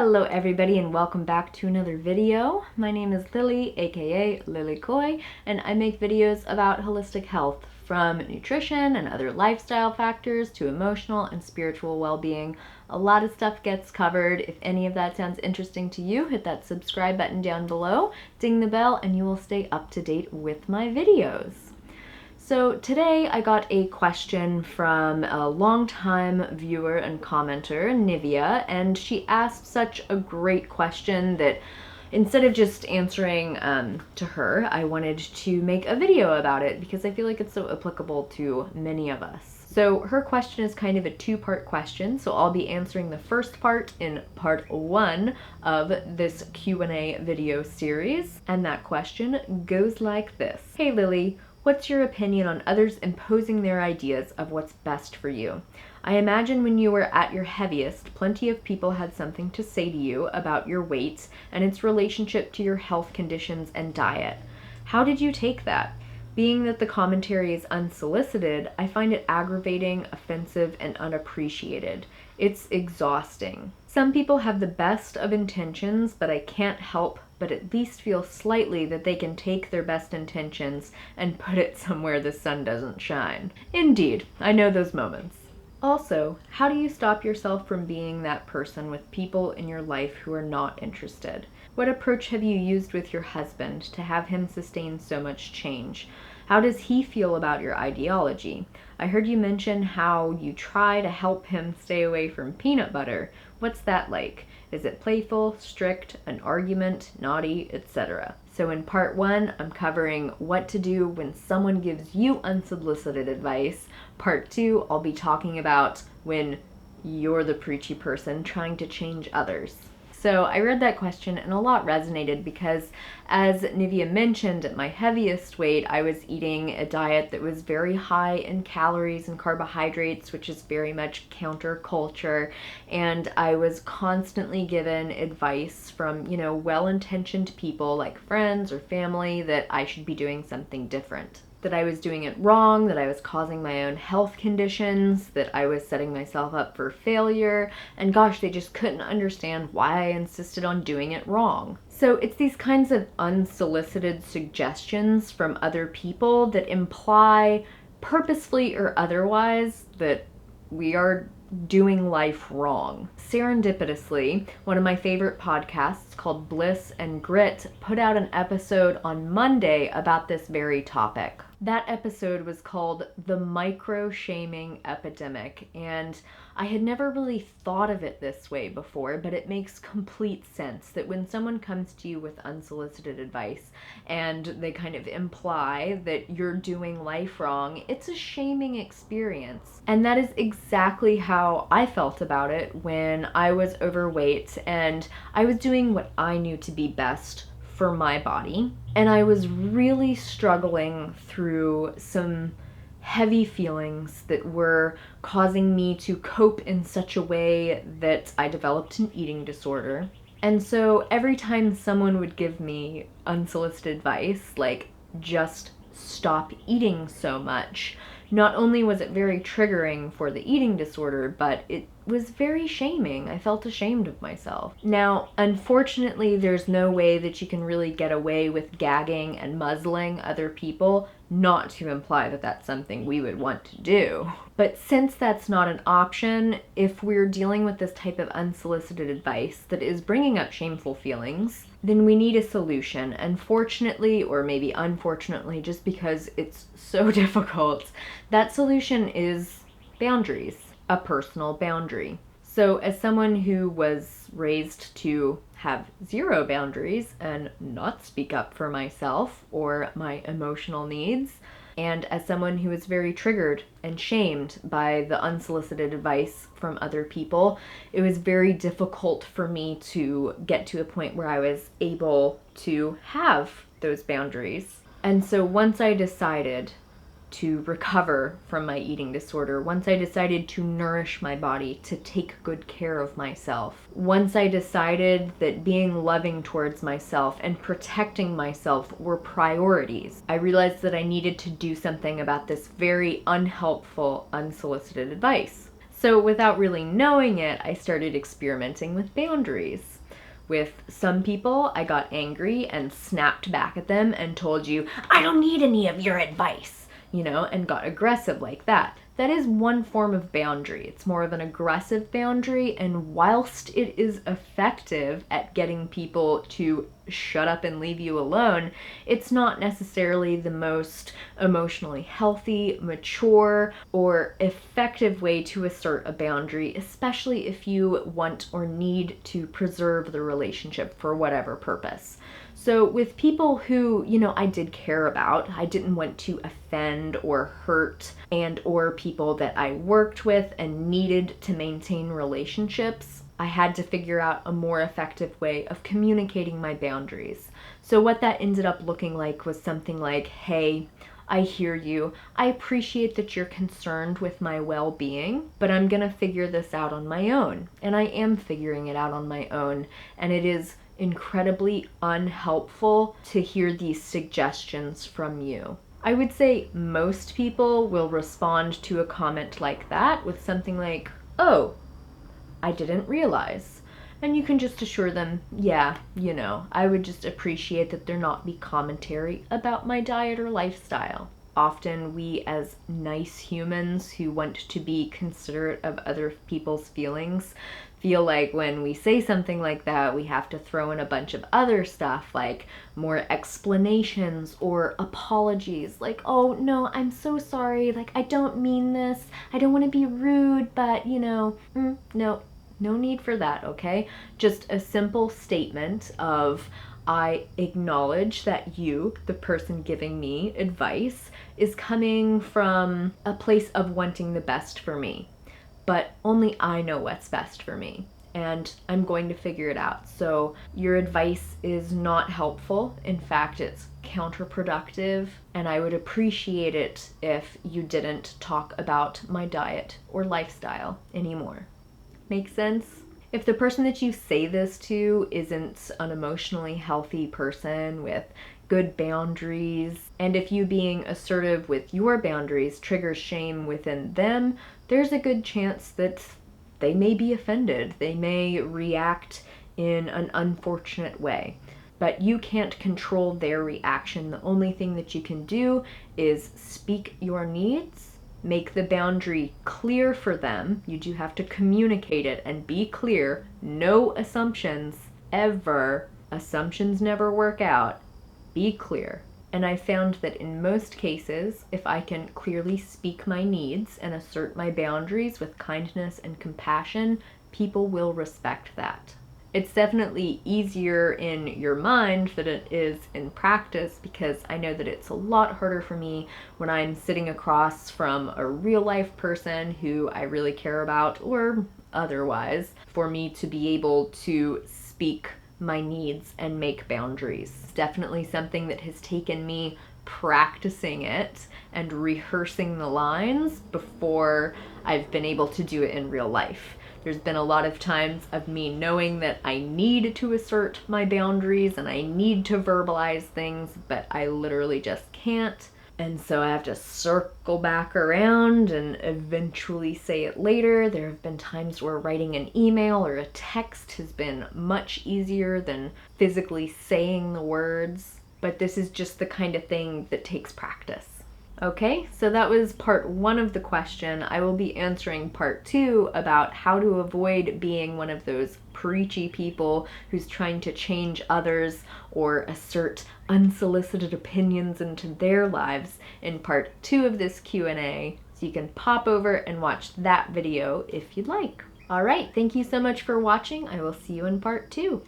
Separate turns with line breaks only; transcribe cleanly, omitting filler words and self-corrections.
Hello everybody and welcome back to another video. My name is Lily, aka lilykoi, and I make videos about holistic health, from nutrition and other lifestyle factors to emotional and spiritual well-being. A lot of stuff gets covered. If any of that sounds interesting to you, hit that subscribe button down below, ding the bell, and you will stay up to date with my videos. So today I got a question from a longtime viewer and commenter, Nivea, and she asked such a great question that instead of just answering to her, I wanted to make a video about it because I feel like it's so applicable to many of us. So her question is kind of a two-part question, so I'll be answering the first part in part 1 of this Q&A video series, and that question goes like this. Hey Lily, what's your opinion on others imposing their ideas of what's best for you? I imagine when you were at your heaviest, plenty of people had something to say to you about your weight and its relationship to your health conditions and diet. How did you take that? Being that the commentary is unsolicited, I find it aggravating, offensive, and unappreciated. It's exhausting. Some people have the best of intentions, but I can't help but at least feel slightly that they can take their best intentions and put it somewhere the sun doesn't shine. Indeed, I know those moments. Also, how do you stop yourself from being that person with people in your life who are not interested? What approach have you used with your husband to have him sustain so much change? How does he feel about your ideology? I heard you mention how you try to help him stay away from peanut butter. What's that like? Is it playful, strict, an argument, naughty, etc.? So in part 1, I'm covering what to do when someone gives you unsolicited advice. Part 2, I'll be talking about when you're the preachy person trying to change others. So I read that question and a lot resonated because, as Nivea mentioned, at my heaviest weight, I was eating a diet that was very high in calories and carbohydrates, which is very much counterculture, and I was constantly given advice from, well-intentioned people like friends or family that I should be doing something different. That I was doing it wrong, that I was causing my own health conditions, that I was setting myself up for failure, and gosh, they just couldn't understand why I insisted on doing it wrong. So it's these kinds of unsolicited suggestions from other people that imply, purposefully or otherwise, that we are doing life wrong. Serendipitously, one of my favorite podcasts called Bliss and Grit put out an episode on Monday about this very topic. That episode was called The Micro-Shaming Epidemic, and I had never really thought of it this way before, but it makes complete sense that when someone comes to you with unsolicited advice and they kind of imply that you're doing life wrong, it's a shaming experience. And that is exactly how I felt about it when I was overweight and I was doing what I knew to be best for my body. And I was really struggling through some heavy feelings that were causing me to cope in such a way that I developed an eating disorder. And so every time someone would give me unsolicited advice, like just stop eating so much, not only was it very triggering for the eating disorder, but it was very shaming. I felt ashamed of myself. Now, unfortunately, there's no way that you can really get away with gagging and muzzling other people, not to imply that that's something we would want to do. But since that's not an option, if we're dealing with this type of unsolicited advice that is bringing up shameful feelings, then we need a solution. And fortunately, or maybe unfortunately, just because it's so difficult, that solution is boundaries, a personal boundary. So as someone who was raised to have zero boundaries and not speak up for myself or my emotional needs, and as someone who is very triggered and shamed by the unsolicited advice from other people, it was very difficult for me to get to a point where I was able to have those boundaries. And so once I decided to recover from my eating disorder, once I decided to nourish my body, to take good care of myself, once I decided that being loving towards myself and protecting myself were priorities, I realized that I needed to do something about this very unhelpful, unsolicited advice. So without really knowing it, I started experimenting with boundaries. With some people, I got angry and snapped back at them and told you, I don't need any of your advice, and got aggressive like that. That is one form of boundary. It's more of an aggressive boundary, and whilst it is effective at getting people to shut up and leave you alone, it's not necessarily the most emotionally healthy, mature, or effective way to assert a boundary, especially if you want or need to preserve the relationship for whatever purpose. So with people who, I did care about, I didn't want to offend or hurt, and or people that I worked with and needed to maintain relationships, I had to figure out a more effective way of communicating my boundaries. So what that ended up looking like was something like, hey, I hear you. I appreciate that you're concerned with my well-being, but I'm gonna figure this out on my own. And I am figuring it out on my own. And it is incredibly unhelpful to hear these suggestions from you. I would say most people will respond to a comment like that with something like, oh, I didn't realize. And you can just assure them, yeah, I would just appreciate that there not be commentary about my diet or lifestyle. Often we as nice humans who want to be considerate of other people's feelings feel like when we say something like that, we have to throw in a bunch of other stuff like more explanations or apologies. Like, oh no, I'm so sorry. Like, I don't mean this. I don't want to be rude, but no need for that, okay? Just a simple statement of, I acknowledge that you, the person giving me advice, is coming from a place of wanting the best for me. But only I know what's best for me, and I'm going to figure it out. So your advice is not helpful. In fact, it's counterproductive, and I would appreciate it if you didn't talk about my diet or lifestyle anymore. Make sense? If the person that you say this to isn't an emotionally healthy person with good boundaries, and if you being assertive with your boundaries triggers shame within them, there's a good chance that they may be offended. They may react in an unfortunate way. But you can't control their reaction. The only thing that you can do is speak your needs, make the boundary clear for them. You do have to communicate it and be clear. No assumptions ever. Assumptions never work out. Be clear. And I found that in most cases, if I can clearly speak my needs and assert my boundaries with kindness and compassion, people will respect that. It's definitely easier in your mind than it is in practice, because I know that it's a lot harder for me when I'm sitting across from a real life person who I really care about or otherwise, for me to be able to speak my needs and make boundaries. It's definitely something that has taken me practicing it and rehearsing the lines before I've been able to do it in real life. There's been a lot of times of me knowing that I need to assert my boundaries and I need to verbalize things, but I literally just can't. And so I have to circle back around and eventually say it later. There have been times where writing an email or a text has been much easier than physically saying the words. But this is just the kind of thing that takes practice. Okay, so that was part 1 of the question. I will be answering part 2 about how to avoid being one of those preachy people who's trying to change others or assert unsolicited opinions into their lives in part 2 of this Q&A. So you can pop over and watch that video if you'd like. All right, thank you so much for watching. I will see you in part 2.